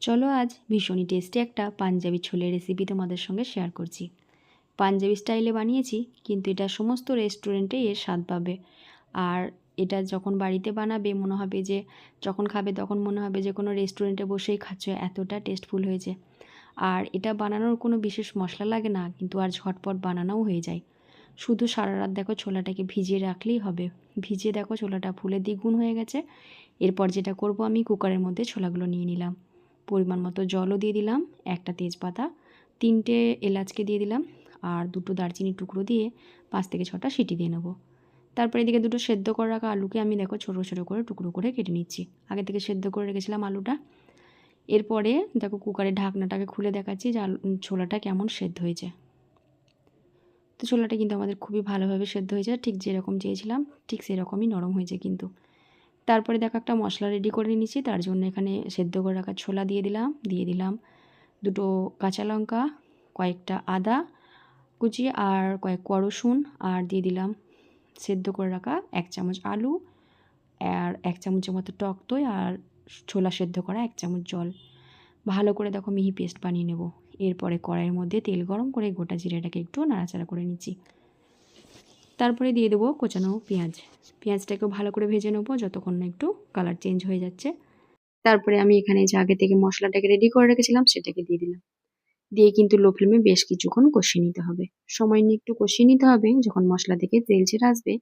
চলো আজ ভীষণই টেস্টি একটা পাঞ্জাবি ছোলের রেসিপি তোমাদের সঙ্গে শেয়ার করছি। পাঞ্জাবি স্টাইলে বানিয়েছি, কিন্তু এটা সমস্ত রেস্টুরেন্টেই এর স্বাদ পাবে। আর এটা যখন বাড়িতে বানাবে মনে হবে যে, যখন খাবে তখন মনে হবে যে কোনো রেস্টুরেন্টে বসেই খাচ্ছ, এতটা টেস্টফুল হয়েছে। আর এটা বানানোর কোনো বিশেষ মশলা লাগে না, কিন্তু আর ঝটপট বানানোও হয়ে যায়। শুধু সারা রাত দেখো ছোলাটাকে ভিজিয়ে রাখলেই হবে। ভিজিয়ে দেখো ছোলাটা ফুলে দ্বিগুণ হয়ে গেছে। এরপর যেটা করব, আমি কুকারের মধ্যে ছোলাগুলো নিয়ে নিলাম। পরিমাণ মতো জলও দিয়ে দিলাম, একটা তেজপাতা, 3টে এলাচকে দিয়ে দিলাম, আর 2টো দারচিনির টুকরো দিয়ে 5 থেকে 6টা সিটি দিয়ে নেব। তারপরে এদিকে 2টো সেদ্ধ করে রাখা আলুকে আমি দেখো ছোটো ছোটো করে টুকরো করে কেটে নিচ্ছি। আগে থেকে সেদ্ধ করে রেখেছিলাম আলুটা। এরপরে দেখো কুকারের ঢাকনাটাকে খুলে দেখাচ্ছি যে ছোলাটা কেমন সেদ্ধ হয়েছে। তো ছোলাটা কিন্তু আমাদের খুবই ভালোভাবে সেদ্ধ হয়েছে, ঠিক যেরকম চেয়েছিলাম ঠিক সেরকমই নরম হয়েছে কিন্তু। তারপরে দেখো একটা মশলা রেডি করে নিচ্ছি। তার জন্য এখানে সেদ্ধ করে রাখা ছোলা দিয়ে দিলাম 2টো কাঁচা লঙ্কা, কয়েকটা আদা কুচি, আর কয়েক কোয়া রসুন, আর দিয়ে দিলাম সেদ্ধ করে রাখা 1 চামচ আলু, আর 1 চামচের মতো টক দই, আর ছোলা সেদ্ধ করা 1 চামচ জল। ভালো করে দেখো মিহি পেস্ট বানিয়ে নেব। এরপরে কড়াইয়ের মধ্যে তেল গরম করে গোটা জিরেটাকে একটু নাড়াচাড়া করে নিচ্ছি। তারপরে দিয়ে দেবো কোচানো পেঁয়াজ। পেঁয়াজটাকেও ভালো করে ভেজে নেবো যতক্ষণ না একটু কালার চেঞ্জ হয়ে যাচ্ছে। তারপরে আমি এখানে যে আগে থেকে মশলাটাকে রেডি করে রেখেছিলাম সেটাকে দিয়ে দিলাম। দিয়ে কিন্তু লো ফ্লেমে বেশ কিছুক্ষণ কষিয়ে নিতে হবে। সময় নিয়ে একটু কষিয়ে নিতে হবে। যখন মশলা থেকে তেল ছেড়ে আসবে,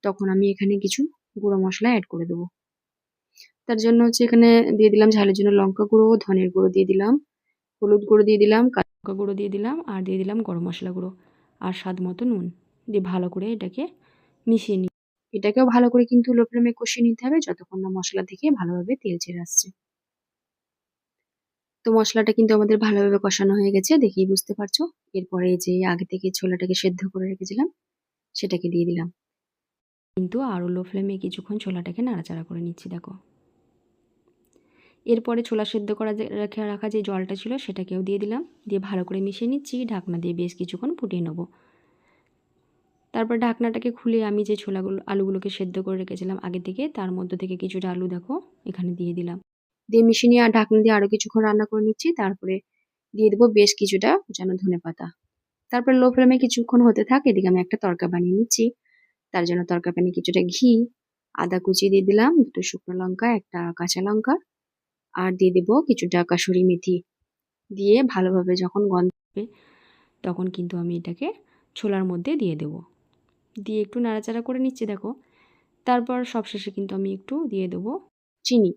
তখন আমি এখানে কিছু গুঁড়ো মশলা অ্যাড করে দেবো। তার জন্য এখানে দিয়ে দিলাম ঝালের জন্য লঙ্কা গুঁড়ো, ধনের গুঁড়ো দিয়ে দিলাম, হলুদ গুঁড়ো দিয়ে দিলাম, কাঁচা লঙ্কা গুঁড়ো দিয়ে দিলাম, আর দিয়ে দিলাম গরম মশলা গুঁড়ো, আর স্বাদ মতো নুন দিয়ে ভালো করে এটাকে মিশিয়ে নিই। এটাকেও ভালো করে কিন্তু লো ফ্লেমে কষিয়ে নিতে হবে যতক্ষণ না মশলা থেকে ভালোভাবে তেল ছেড়ে আসছে। তো মশলাটা কিন্তু আমাদের ভালোভাবে কষানো হয়ে গেছে, দেখেই বুঝতে পারছো। এরপরে যে আগে থেকে ছোলাটাকে সেদ্ধ করে রেখেছিলাম সেটাকে দিয়ে দিলাম। কিন্তু আরও লো ফ্লেমে কিছুক্ষণ ছোলাটাকে নাড়াচাড়া করে নিচ্ছি দেখো। এরপরে ছোলা সেদ্ধ করা রাখা যে জলটা ছিল সেটাকেও দিয়ে দিলাম, দিয়ে ভালো করে মিশিয়ে নিচ্ছি। ঢাকনা দিয়ে বেশ কিছুক্ষণ ফুটিয়ে নেবো। তারপর ঢাকনাটাকে খুলে আমি যে আলুগুলোকে সেদ্ধ করে রেখেছিলাম আগে থেকে, তার মধ্যে থেকে কিছুটা আলু দেখো এখানে দিয়ে দিলাম। দিয়ে মিশিয়ে নিয়ে আর ঢাকনা দিয়ে আরও কিছুক্ষণ রান্না করে নিচ্ছি। তারপরে দিয়ে দেবো বেশ কিছুটা কুচানো ধনেপাতা। তারপর লো ফ্লেমে কিছুক্ষণ হতে থাক। এদিকে আমি একটা তড়কা বানিয়ে নিচ্ছি। তার জন্য তড়কা প্যানে কিছুটা ঘি, আদা কুচি দিয়ে দিলাম, 2টো শুকনো লঙ্কা, একটা কাঁচা লঙ্কা, আর দিয়ে দেবো কিছুটা কাসুরি মেথি। দিয়ে ভালোভাবে যখন গন্ধ হবে, তখন কিন্তু আমি এটাকে ছোলার মধ্যে দিয়ে দেবো। দিয়ে একটু নাড়াচাড়া করে নিচ্ছি দেখো। তারপর সবশেষে কিন্তু আমি একটু দিয়ে দেবো চিনি।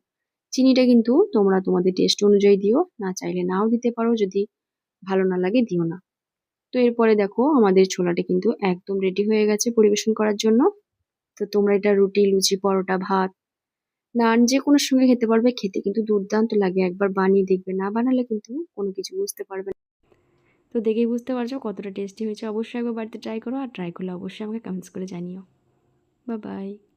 চিনিটা কিন্তু তোমরা তোমাদের টেস্ট অনুযায়ী দিও, না চাইলে নাও দিতে পারো, যদি ভালো না লাগে দিও না। তো এরপরে দেখো আমাদের ছোলাটা কিন্তু একদম রেডি হয়ে গেছে পরিবেশন করার জন্য। তো তোমরা এটা রুটি, লুচি, পরোটা, ভাত, নান যে কোনো সঙ্গে খেতে পারবে। খেতে কিন্তু দুর্দান্ত লাগে, একবার বানিয়ে দেখবে, না বানালে কিন্তু কোনো কিছু বুঝতে পারবে না। তো দেখেই বুঝতে পারছো কতটা টেস্টি হয়েছে। অবশ্যই একবার বাড়িতে ট্রাই করো, আর ট্রাই করলে অবশ্যই আমাকে কমেন্টস করে জানিও। Bye bye.